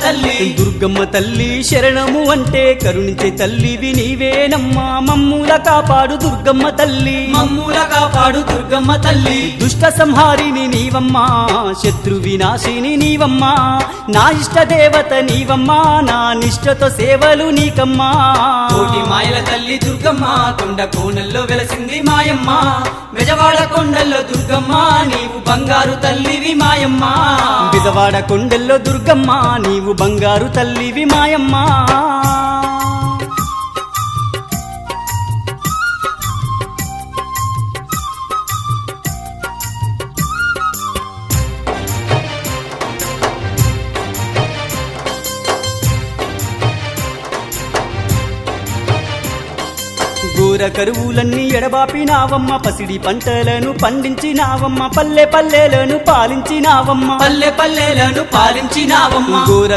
తల్లి దుర్గమ్మ తల్లి శరణము అంటే కరుణించే తల్లివి నీవేనమ్మా మమ్ముల కాపాడు దుర్గమ్మ తల్లి మమ్ముల కాపాడు దుర్గమ్మ తల్లి దుష్ట సంహారిని నీవమ్మా శత్రు వినాశిని నీవమ్మా నా ఇష్ట దేవత నీవమ్మా నా నిష్ఠతో సేవలు నీకమ్మా కోటి మాయల తల్లి దుర్గమ్మ కొండ కోనల్లో వెలసింది మాయమ్మ బెజవాడ కొండల్లో దుర్గమ్మ నీవు బంగారు తల్లివి మాయమ్మ బిజవాడ కొండల్లో దుర్గమ్మ నీవు బంగారు తల్లివి మాయమ్మ ఘోర కరువులన్నీ ఎడబాపినావమ్మ పసిడి పంటలను పండించినావమ్మ పల్లె పల్లెలను పాలించినావమ్మ పల్లె పల్లెలను పాలించినావమ్మ ఘోర